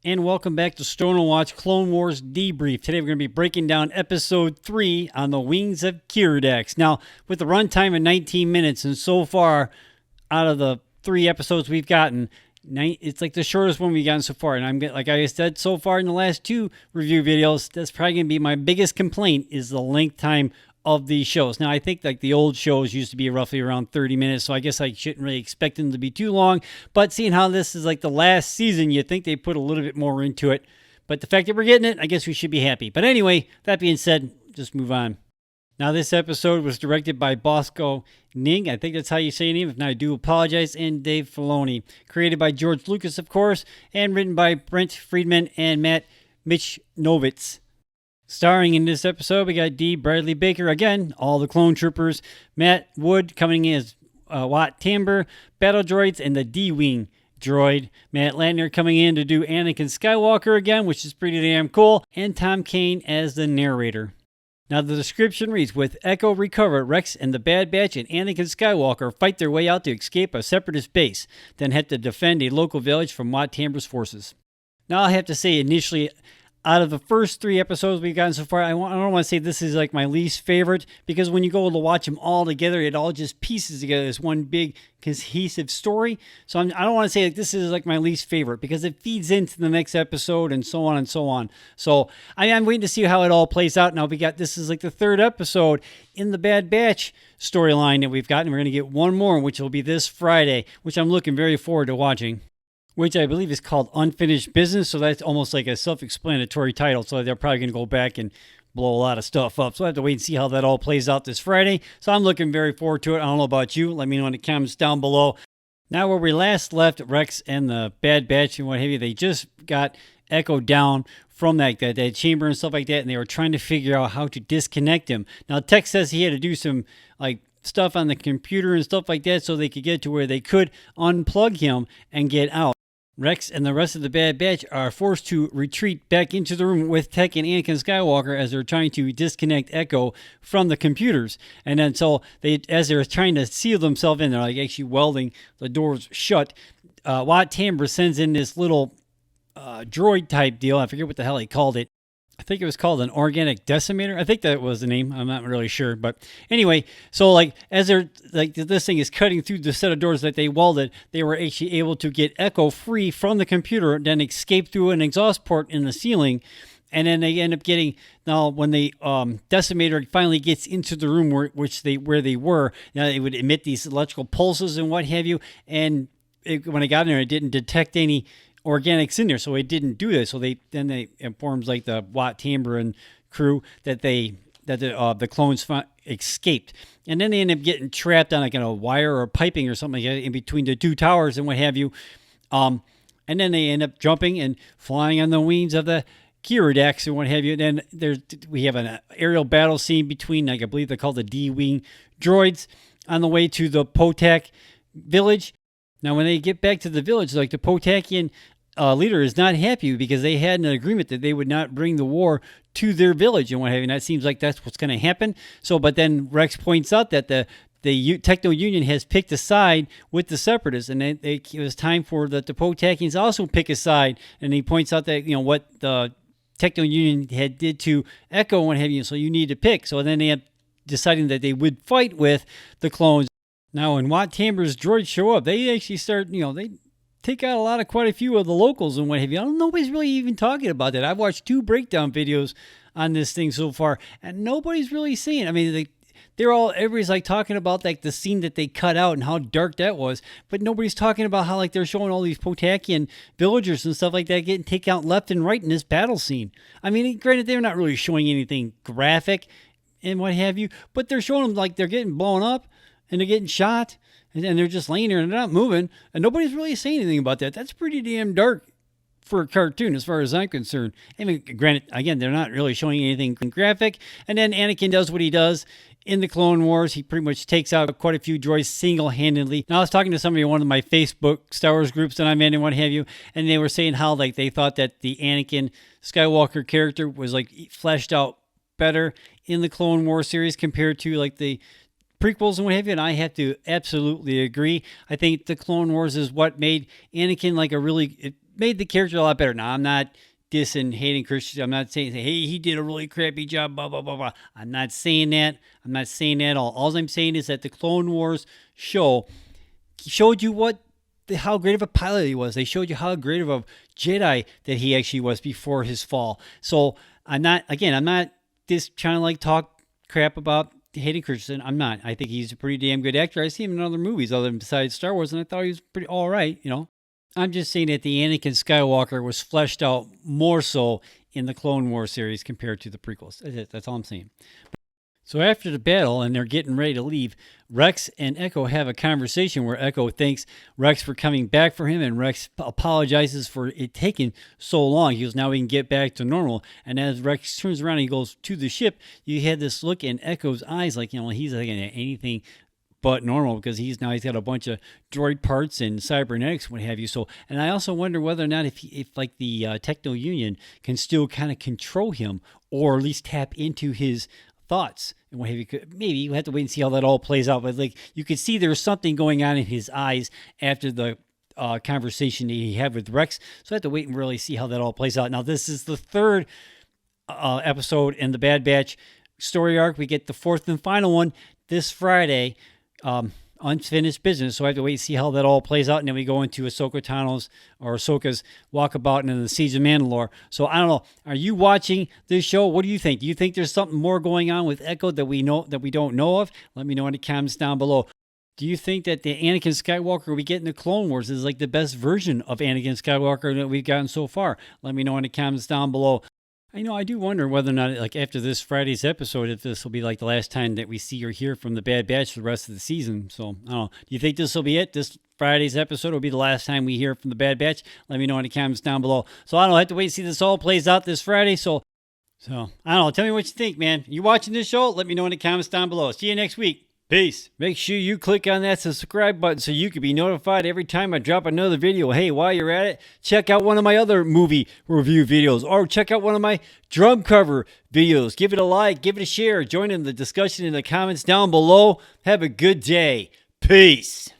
And welcome back to Stone and Watch Clone Wars Debrief. Today we're going to be breaking down Episode 3 on the Wings of Keeradaks. Now, with the runtime of 19 minutes, and so far, out of the 3 episodes we've gotten, it's like the shortest one we've gotten so far. And like I said so far in the last 2 review videos, that's probably going to be my biggest complaint is the length time of these shows. Now, I think like the old shows used to be roughly around 30 minutes, so I guess I shouldn't really expect them to be too long. But seeing how this is like the last season, you'd think they put a little bit more into it. But the fact that we're getting it, I guess we should be happy. But anyway, that being said, just move on. Now, this episode was directed by Bosco Ning. I think that's how you say your name. If not, I do apologize. And Dave Filoni. Created by George Lucas, of course, and written by Brent, Friedman, and Matt Michnovetz. Starring in this episode, we got D. Bradley Baker again, all the clone troopers, Matt Wood coming in as Wat Tambor, battle droids, and the D-Wing droid. Matt Lanter coming in to do Anakin Skywalker again, which is pretty damn cool, and Tom Kane as the narrator. Now the description reads, with Echo recovered, Rex and the Bad Batch and Anakin Skywalker fight their way out to escape a Separatist base, then head to defend a local village from Wat Tambor's forces. Now I have to say initially, out of the first 3 episodes we've gotten so far, I don't want to say this is like my least favorite, because when you go to watch them all together, it all just pieces together as one big cohesive story. So I don't want to say like this is like my least favorite, because it feeds into the next episode and so on and so on. So I'm waiting to see how it all plays out. Now this is like the 3rd episode in the Bad Batch storyline that we've gotten. We're going to get one more, which will be this Friday, which I'm looking very forward to watching, which I believe is called Unfinished Business. So that's almost like a self-explanatory title. So they're probably going to go back and blow a lot of stuff up. So I have to wait and see how that all plays out this Friday. So I'm looking very forward to it. I don't know about you. Let me know in the comments down below. Now, where we last left Rex and the Bad Batch and what have you, they just got Echo down from that chamber and stuff like that. And they were trying to figure out how to disconnect him. Now, Tech says he had to do some stuff on the computer and stuff like that so they could get to where they could unplug him and get out. Rex and the rest of the Bad Batch are forced to retreat back into the room with Tech and Anakin Skywalker as they're trying to disconnect Echo from the computers. And then so as they're trying to seal themselves in, they're like actually welding the doors shut. Wat Tambor sends in this little droid type deal. I forget what the hell he called it. I think it was called an organic decimator. I think that was the name. I'm not really sure. But anyway, so as they're this thing is cutting through the set of doors that they welded, they were actually able to get Echo free from the computer, then escape through an exhaust port in the ceiling. And then they end up getting, now when the decimator finally gets into the room where they were, now it would emit these electrical pulses and what have you. And when it got in there, it didn't detect any organics in there, so it didn't do this. So they informs like the Wat Tambor and crew that the clones escaped, and then they end up getting trapped on like a wire or piping or something like that in between the 2 towers and what have you. And then they end up jumping and flying on the wings of the Keeradaks and what have you. And then we have an aerial battle scene between, I believe they're called the D-Wing droids, on the way to the Potak village. Now, when they get back to the village, like the Potakian leader is not happy because they had an agreement that they would not bring the war to their village and what have you. And that seems like that's what's going to happen. So, but then Rex points out that the Techno Union has picked a side with the Separatists, and it was time for the Potakians also pick a side. And he points out that what the Techno Union had did to Echo and what have you. So you need to pick. So then they end up deciding that they would fight with the clones. Now, when Wat Tambor's droids show up, they actually start, they take out quite a few of the locals and what have you. Nobody's really even talking about that. I've watched 2 breakdown videos on this thing so far, and nobody's really saying. I mean, everybody's like talking about like the scene that they cut out and how dark that was, but nobody's talking about how like they're showing all these Potakian villagers and stuff like that getting taken out left and right in this battle scene. I mean, granted, they're not really showing anything graphic and what have you, but they're showing them like they're getting blown up and they're getting shot, and they're just laying there and they're not moving, and nobody's really saying anything about that. That's pretty damn dark for a cartoon as far as I'm concerned. I mean, granted, again, they're not really showing anything graphic. And then Anakin does what he does in the Clone Wars. He pretty much takes out quite a few droids single-handedly. Now, I was talking to somebody in one of my Facebook Star Wars groups that I'm in and what have you, and they were saying how like they thought that the Anakin Skywalker character was like fleshed out better in the Clone Wars series compared to like the prequels and what have you, and I have to absolutely agree. I think the Clone Wars is what made Anakin like a really made the character a lot better. Now, I'm not dissing Hayden Christensen. I'm not saying, hey, he did a really crappy job, blah, blah, blah, blah. I'm not saying that. I'm not saying that at all. All I'm saying is that the Clone Wars show showed you how great of a pilot he was. They showed you how great of a Jedi that he actually was before his fall. So I'm not just trying to like talk crap about Hayden Christensen. I'm not. I think he's a pretty damn good actor. I see him in other movies other than besides Star Wars, and I thought he was pretty all right, I'm just saying that the Anakin Skywalker was fleshed out more so in the Clone Wars series compared to the prequels. That's all I'm saying. So after the battle and they're getting ready to leave, Rex and Echo have a conversation where Echo thanks Rex for coming back for him, and Rex apologizes for it taking so long. He goes, now we can get back to normal. And as Rex turns around and he goes to the ship, you had this look in Echo's eyes like, he's like anything but normal, because he's got a bunch of droid parts and cybernetics, what have you. So, and I also wonder whether or not if like the Techno Union can still kind of control him, or at least tap into his thoughts and what have you. Maybe you have to wait and see how that all plays out. But like you could see there's something going on in his eyes after the conversation that he had with Rex. So I have to wait and really see how that all plays out. Now, this is the third episode in the Bad Batch story arc. We get the fourth and final one this Friday. Unfinished business. So I have to wait and see how that all plays out. And then we go into Ahsoka's walkabout and then the Siege of Mandalore. So I don't know. Are you watching this show? What do you think? Do you think there's something more going on with Echo that we don't know of? Let me know in the comments down below. Do you think that the Anakin Skywalker we get in the Clone Wars is like the best version of Anakin Skywalker that we've gotten so far? Let me know in the comments down below. I do wonder whether or not, like after this Friday's episode, if this will be like the last time that we see or hear from the Bad Batch for the rest of the season. So, I don't know. Do you think this will be it? This Friday's episode will be the last time we hear from the Bad Batch? Let me know in the comments down below. So, I don't know. I have to wait and see this all plays out this Friday. So, I don't know. Tell me what you think, man. You watching this show? Let me know in the comments down below. See you next week. Peace. Make sure you click on that subscribe button so you can be notified every time I drop another video. Hey, while you're at it, check out one of my other movie review videos, or check out one of my drum cover videos. Give it a like, give it a share, join in the discussion in the comments down below. Have a good day. Peace.